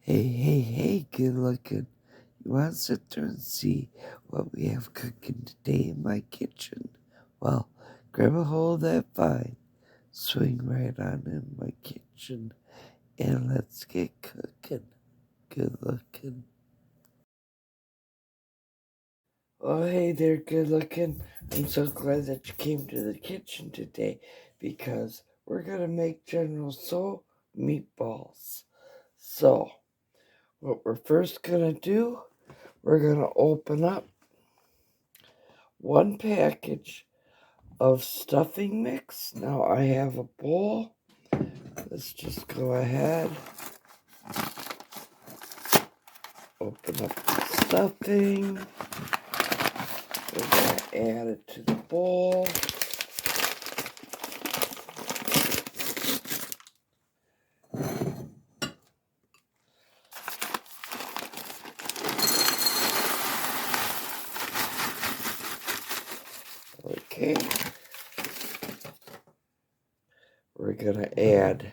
Hey, good looking. You want to sit there and see what we have cooking today in my kitchen? Well, grab a hold of that vine, swing right on in my kitchen, and let's get cooking. Good looking. Oh, hey there, good looking. I'm so glad that you came to the kitchen today because we're going to make General Tso meatballs. So, what we're first going to do, we're going to open up one package of stuffing mix. Now I have a bowl. Let's just go ahead, open up the stuffing. We're going to add it to the bowl. Okay. We're going to add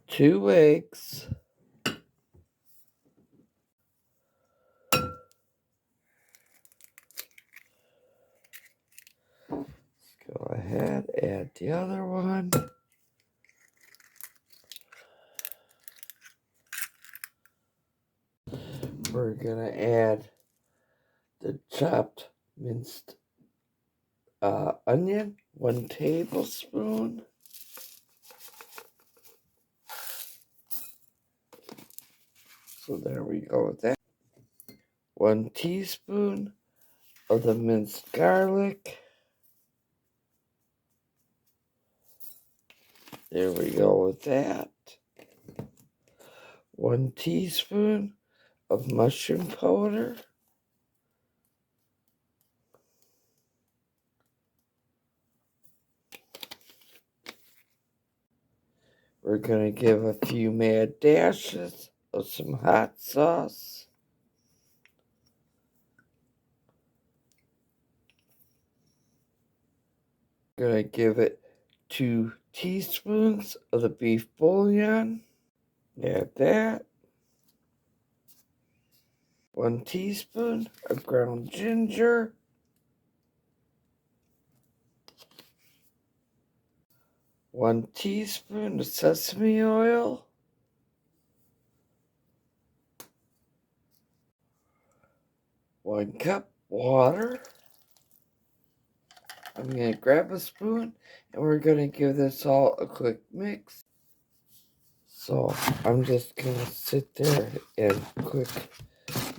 2 eggs. Let's go ahead, add the other one. We're going to add the chopped minced onion, 1 tablespoon. So there we go with that. 1 teaspoon of the minced garlic. There we go with that. 1 teaspoon of mushroom powder. We're going to give a few mad dashes of some hot sauce. Going to give it 2 teaspoons of the beef bouillon. Add that. 1 teaspoon of ground ginger. 1 teaspoon of sesame oil. 1 cup water. I'm going to grab a spoon and we're going to give this all a quick mix. So I'm just going to sit there and quick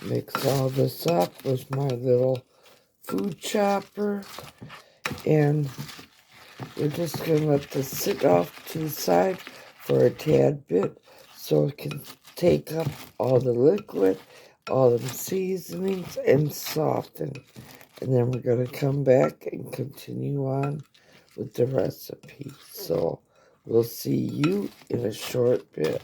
mix all this up with my little food chopper. And we're just going to let this sit off to the side for a tad bit so it can take up all the liquid, all the seasonings, and soften. And then we're going to come back and continue on with the recipe. So we'll see you in a short bit.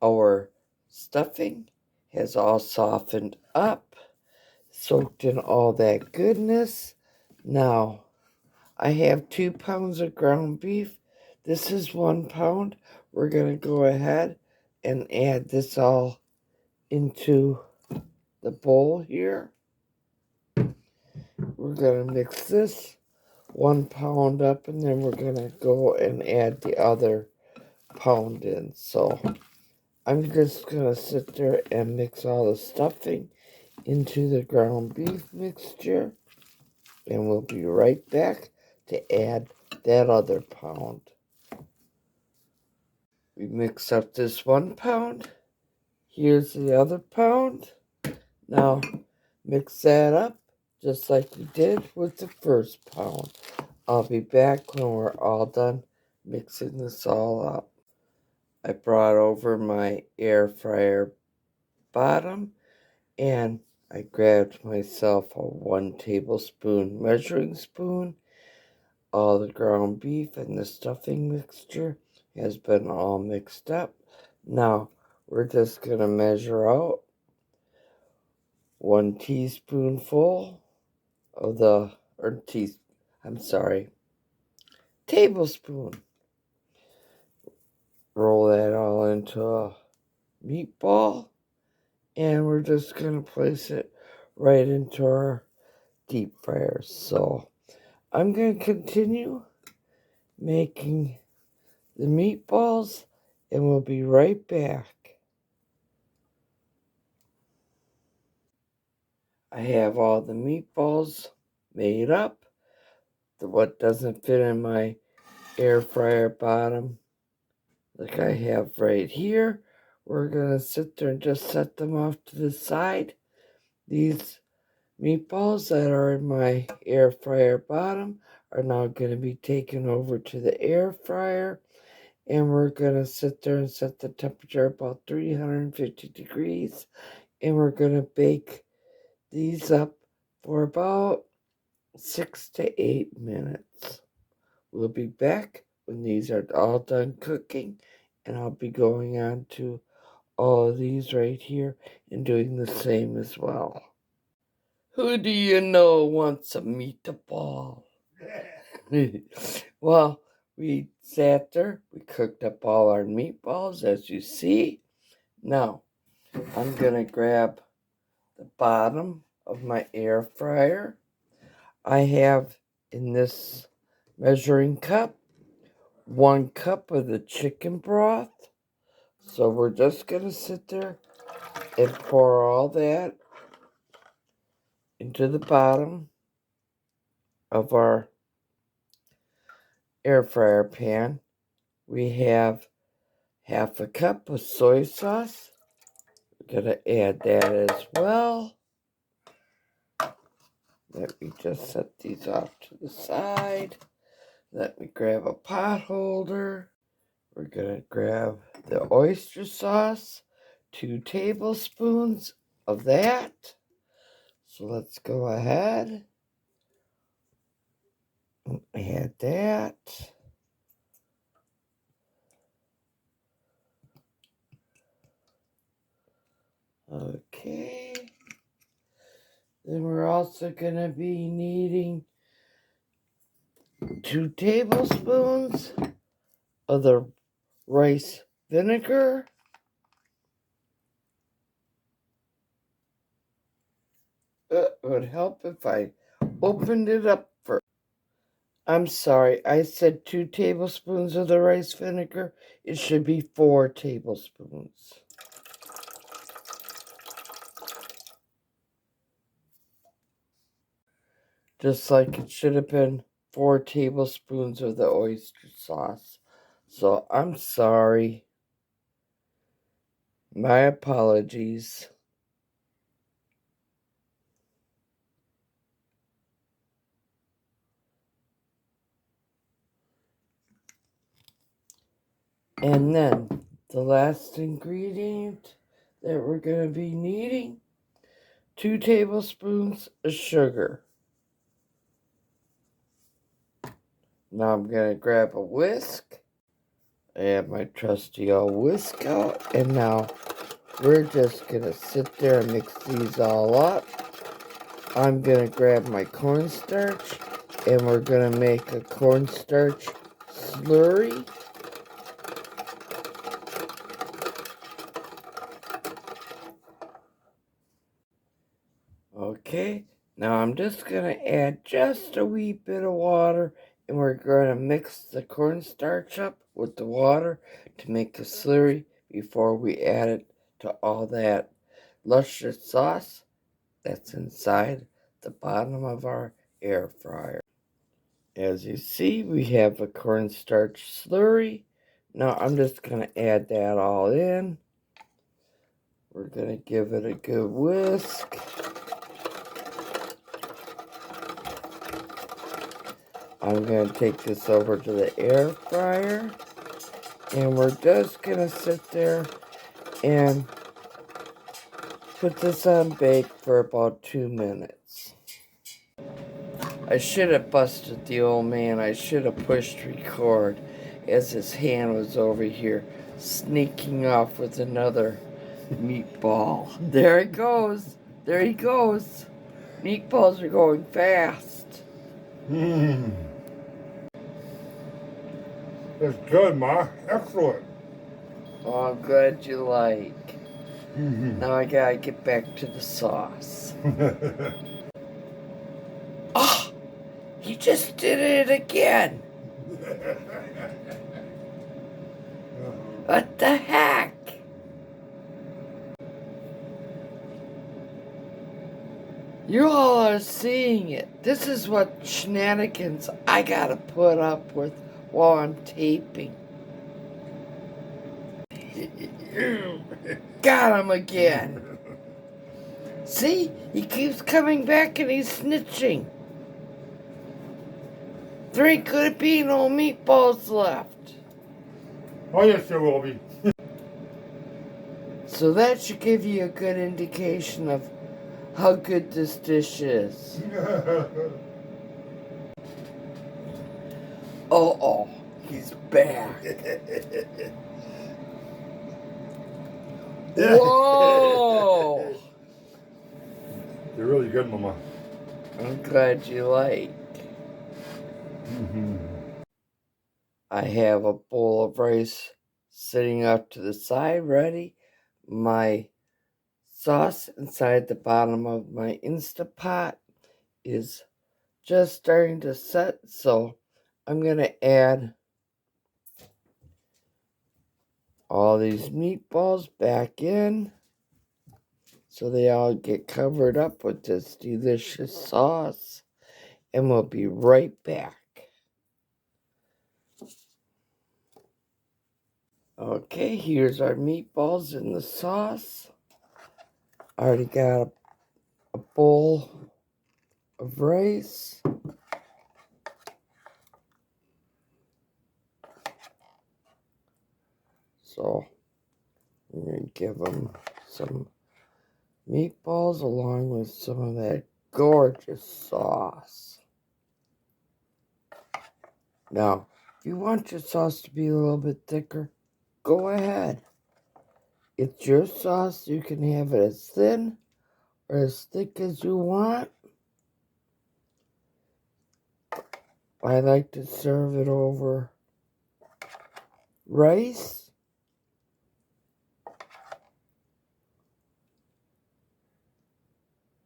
Our stuffing has all softened up, soaked in all that goodness. Now, I have 2 pounds of ground beef. This is 1 pound. We're going to go ahead and add this all into the bowl here. We're going to mix this 1 pound up, and then we're going to go and add the other pound in. So I'm just going to sit there and mix all the stuffing into the ground beef mixture, and we'll be right back to add that other pound. We mix up this 1 pound. Here's the other pound. Now mix that up just like we did with the first pound. I'll be back when we're all done mixing this all up. I brought over my air fryer bottom and I grabbed myself a 1 tablespoon measuring spoon. All the ground beef and the stuffing mixture has been all mixed up. Now we're just going to measure out 1 teaspoonful of the, tablespoon roll that all into a meatball, and we're just gonna place it right into our deep fryer. So I'm gonna continue making the meatballs, and we'll be right back. I have all the meatballs made up. What doesn't fit in my air fryer bottom, like I have right here, we're gonna sit there and just set them off to the side. These meatballs that are in my air fryer bottom are now going to be taken over to the air fryer, and we're going to sit there and set the temperature about 350 degrees, and we're going to bake these up for about 6 to 8 minutes. We'll be back when these are all done cooking, and I'll be going on to all of these right here and doing the same as well. Who do you know wants a meatball? Well, we sat there, we cooked up all our meatballs, as you see. Now, I'm gonna grab the bottom of my air fryer. I have in this measuring cup 1 cup of the chicken broth. So we're just gonna sit there and pour all that into the bottom of our air fryer pan. We have 1/2 cup of soy sauce. We're gonna add that as well. Let me just set these off to the side. Let me grab a pot holder. We're gonna grab the oyster sauce, 2 tablespoons of that. So let's go ahead and add that. Okay. Then we're also gonna be needing 2 tablespoons of the rice vinegar. It would help if I opened it up first. I'm sorry, I said 2 tablespoons of the rice vinegar. It should be 4 tablespoons. Just like it should have been 4 tablespoons of the oyster sauce. So I'm sorry. My apologies. And then the last ingredient that we're going to be needing, 2 tablespoons of sugar. Now I'm going to grab a whisk. I have my trusty old whisk out. And now we're just going to sit there and mix these all up. I'm going to grab my cornstarch, and we're going to make a cornstarch slurry. Okay, now I'm just going to add just a wee bit of water, and we're going to mix the cornstarch up with the water to make the slurry before we add it to all that luscious sauce that's inside the bottom of our air fryer. As you see, we have a cornstarch slurry. Now I'm just going to add that all in. We're going to give it a good whisk. I'm going to take this over to the air fryer, and we're just going to sit there and put this on bake for about 2 minutes. I should have busted the old man. I should have pushed record as his hand was over here sneaking off with another meatball. There it goes. There he goes. Meatballs are going fast. It's good, Ma. Excellent. Oh, I'm glad you like. Now I gotta get back to the sauce. Oh, he just did it again. What the heck? You all are seeing it. This is what shenanigans I gotta put up with while I'm taping. Got him again. See? He keeps coming back and he's snitching. There ain't gonna be no meatballs left. Oh, yes, there will be. So that should give you a good indication of how good this dish is. Oh, he's back. Whoa! They're really good, Mama. I'm glad you like. I have a bowl of rice sitting up to the side ready. My sauce inside the bottom of my Instapot is just starting to set, so I'm going to add all these meatballs back in so they all get covered up with this delicious sauce, and we'll be right back. Okay, here's our meatballs in the sauce. I already got a bowl of rice. So I'm going to give them some meatballs along with some of that gorgeous sauce. Now, if you want your sauce to be a little bit thicker, go ahead. It's your sauce. You can have it as thin or as thick as you want. I like to serve it over rice.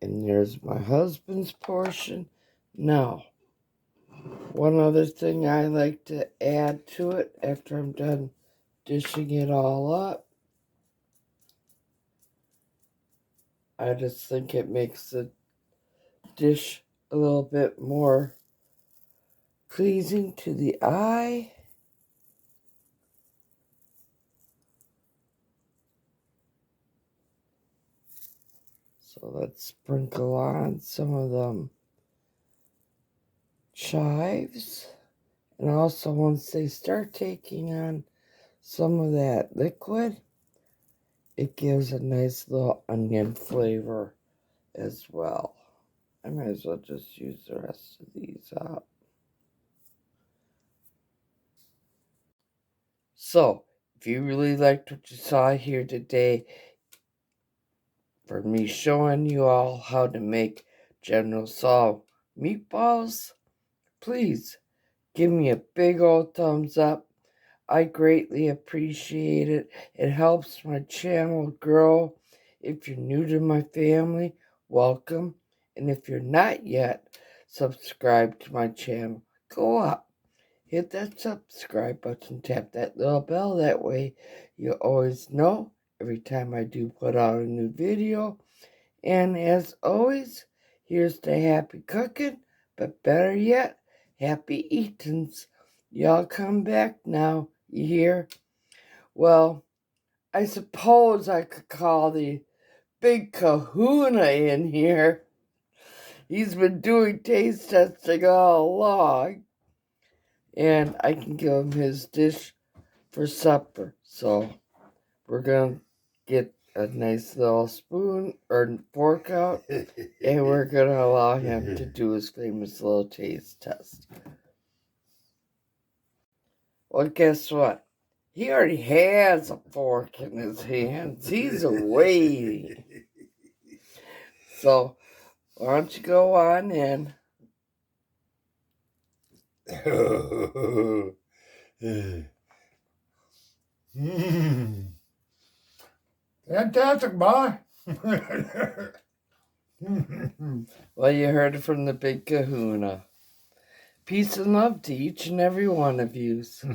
And there's my husband's portion. Now, one other thing I like to add to it after I'm done dishing it all up, I just think it makes the dish a little bit more pleasing to the eye. So let's sprinkle on some of them chives. And also once they start taking on some of that liquid, it gives a nice little onion flavor as well. I might as well just use the rest of these up. So, if you really liked what you saw here today, for me showing you all how to make General Tso meatballs, please give me a big old thumbs up. I greatly appreciate it. It helps my channel grow. If you're new to my family, welcome. And if you're not yet subscribed to my channel, go up. Hit that subscribe button, tap that little bell. That way you always know every time I do put out a new video. And as always, here's to happy cooking, but better yet, happy eatings. Y'all come back now, you hear? Well, I suppose I could call the big kahuna in here. He's been doing taste testing all along. And I can give him his dish for supper. So we're going to get a nice little spoon or fork out, and we're going to allow him to do his famous little taste test. Well, guess what? He already has a fork in his hands. He's waiting. So, why don't you go on in? Fantastic, boy. Well, you heard it from the big kahuna. Peace and love to each and every one of yous.